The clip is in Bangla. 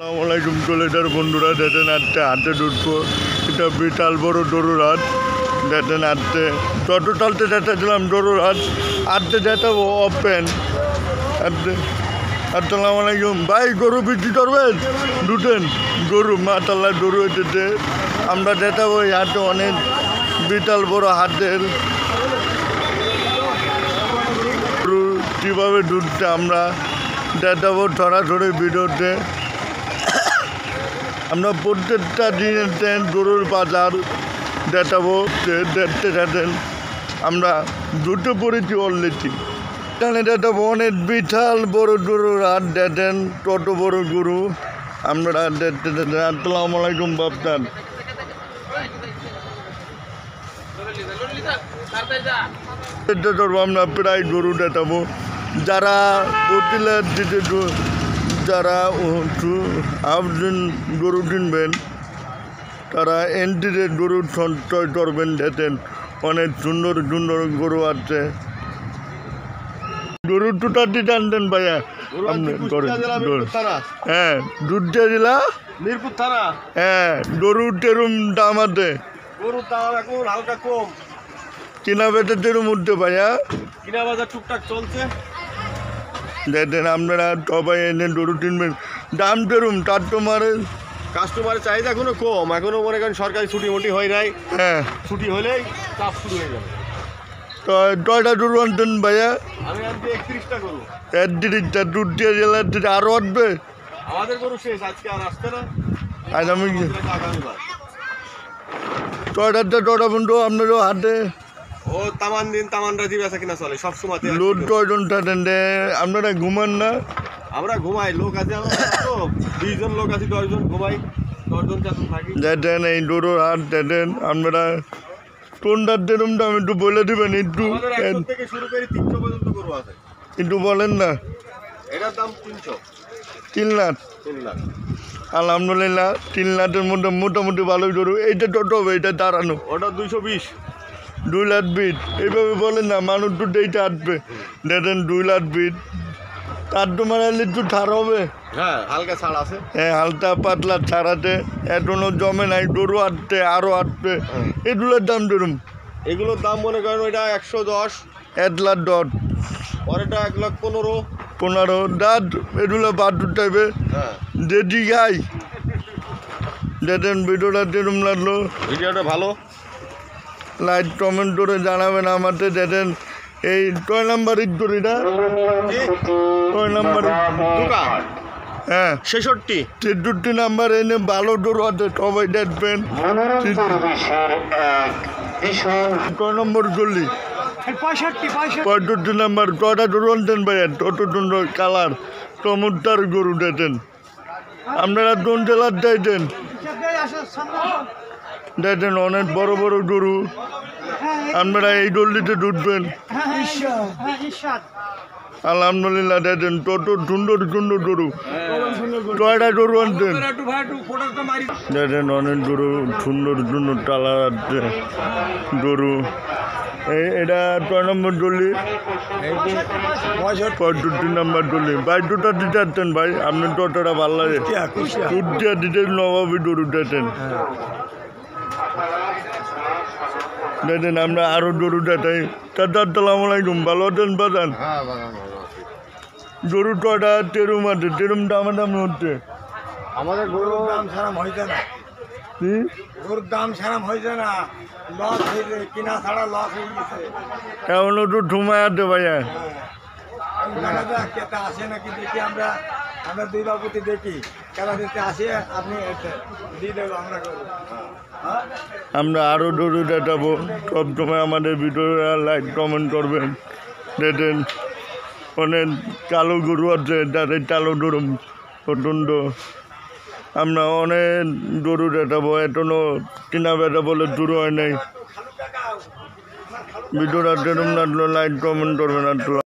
আসসালামাইকুম কলেজার বন্ধুরা, দেখেন আজকে হাতে ঢুকবো। এটা বিশাল বড় গরুর হাট। দেখেন আজকে যত চলতে দেখেছিলাম গরুর হাট, আজকে দেখাবো ওপেন। আসসালামু আলাইকুম ভাই, গরু বিক্রি করবেন? দুটেন গরু, মাশাআল্লাহ গরু এসেছে। আমরা দেখাবো এই হাটে অনেক বিশাল বড় হাটের গরু কীভাবে ঢুকছে আমরা দেখাবো সরাসরি ভিডিওতে। আমরা প্রত্যেকটা দিনের গরুর বাজার দেখাবো, দেখতে থাকেন। আমরা দুটো পড়েছি অলরেডি। এখানে দেখাবো অনেক বিশাল বড় গরুর হাট। দেখেন কত বড় গরু আমরা দেখতে থাকেন। আসসালামু আলাইকুম বাপদান। আমরা প্রায় গরু দেখাবো। যারা বটিলার দিতে যারা হাফদিন গরু কিনবেন তারা এন্ট্রিতে গরু সঞ্চয় করবেন। দেখেন অনেক সুন্দর সুন্দর গরু আছে। গরু টুটাটি টানতেন ভাইয়া আপনি করেন? হ্যাঁ, দুধটা জেলা মিরপুর থানা। হ্যাঁ, গরুর টেরুম দাম আছে, গরুর দাম এখন হালকা কম। কিনা বেচা টেরুম উঠতে ভাইয়া, কিনা বাজার টুকটাক চলছে। দেখেন আপনারা সবাই এনে গরু কিনবেন। দাম টেরুম তার তোমার কাস্টমারের চাহিদা এখনো কম। এখনো মনে করেন সরকারি ছুটি মুটি হয় নাই। হ্যাঁ, ছুটি হলেই চাপ শুরু হয়ে যাবে। তো কয়টা গরু আনতেন ভাইয়া? আমি আনছি 31টা গরু। 31টা দুধ দিয়ে জেলার দিতে আরও আসবে। আমাদের গরু শেষ, আজকে আর আসছে না। আজ আমি আগামীবার কয়টা বন্ধু আপনারও হাতে ও তামান দিন তামান রাজি বেচা কিনা চলে সব সময়। লোড কয়জন থাকেন রে? আপনারা ঘুমান না? আমরা ঘুমাই, লোক আছে আমরা তো 20 জন লোক আছি, 10 জন ঘুমাই, 10 জন চাতুন থাকি। দেখেন এই গরুর হাট। দেখেন আপনারা কোনটার যেরকমটা আমি একটু বলে দেবেন একটু? আমাদের 100 থেকে শুরু করে 300 পর্যন্ত গরু আছে। একটু বলেন না। এটার দাম 300। 3 লাখ? 3 লাখ। আলহামদুলিল্লাহ 3 লাখের মধ্যে মোটামুটি ভালোই গরু। এইটা কত হবে? এটা দাঁড়ানো ওটা 220। 2 লাখ বিট। এইভাবে বলেন না, মানুষ দুটো এইটা আসবে। দেখেন 2 লাখ বিট। তার তোমার একটু ছাড় হবে? হ্যাঁ, হালকা ছাড় আছে। হ্যাঁ, হালকা পাতলা ছাড়াতে এখনো জমে নাই, গরু আসতে আরও আসবে। এগুলোর দাম ধরুন, এগুলোর দাম মনে করেন ওইটা 110, 1 লাখ 10, পরেরটা 1,15,00,000। 15 দাঁত। এগুলো বাদুর টাইপে হ্যাঁ, দেদি গাই। দেখেন ভিডিওটা যেরকম লাগলো, ভিডিওটা ভালো। লাইক কমেন্ট করে জানাবেন আমাদের। দেখেন এই 6 নাম্বার ইটগড়িটা, 6 নাম্বার দোকান। হ্যাঁ, 66। 63 নাম্বার এনে ভালো গরু আছে, সবাই দেখবেন। 6 নম্বর গলি 65 নাম্বার। কটা গরু আনতেন ভাইয়া? তত সুন্দর কালার চমৎকার গরু দেখেন। আপনারা কোন জেলার চাইছেন? দেখেন অনেক বড় বড় গরু। আপনারা এই গল্লিতে ঢুকবেন। আলহামদুলিল্লাহ দেখেন কত সুন্দর সুন্দর গরু। কয়টা গরু আনতেন? দেখেন অনেক গরু, সুন্দর সুন্দর কালার আছে গরু। এটা 6 নম্বর গলি, 65 নাম্বার গলি। ভাই দুটা দিতে আসতেন ভাই, আপনি টোটাটা ভালো লাগে। কুটিয়া দিতে নবাবি গরু দেখেন। দেখেন আমরা আরো গরু দেখাই। চাচা আসসালামু আলাইকুম, ভালো আছেন বাজান? গরু কটা টেরুম আছে? টেরুম দাম হচ্ছে আমাদের গরুর দাম ছাড়াম হয়েছে না। কি গরুর দাম ছাড়াম হয়েছে না, লস হয়েছে, কিনা ছাড়া লস হয়ে গেছে। এখনো তো ঠুমায় আছে ভাইয়া। দেখা যাক কেটা আসে নাকি দেখি। আমরা দুই বাবুতে দেখি কেটা দিতে আসে, আপনি দিয়ে দেবো আমরা করবো। আমরা আরও গরু দেখাবো। সবসময় আমাদের ভিডিও লাইক কমেন্ট করবেন। দেখেন অনেক কালো গরু আছে, যাদের কালো গরু প্রচণ্ড। আমরা অনেক গরু দেখাবো, এখনো কিনা বেচা বলে শুরু হয় নাই। ভিডিওটা যেরকম লাগলো লাইক কমেন্ট করবেন।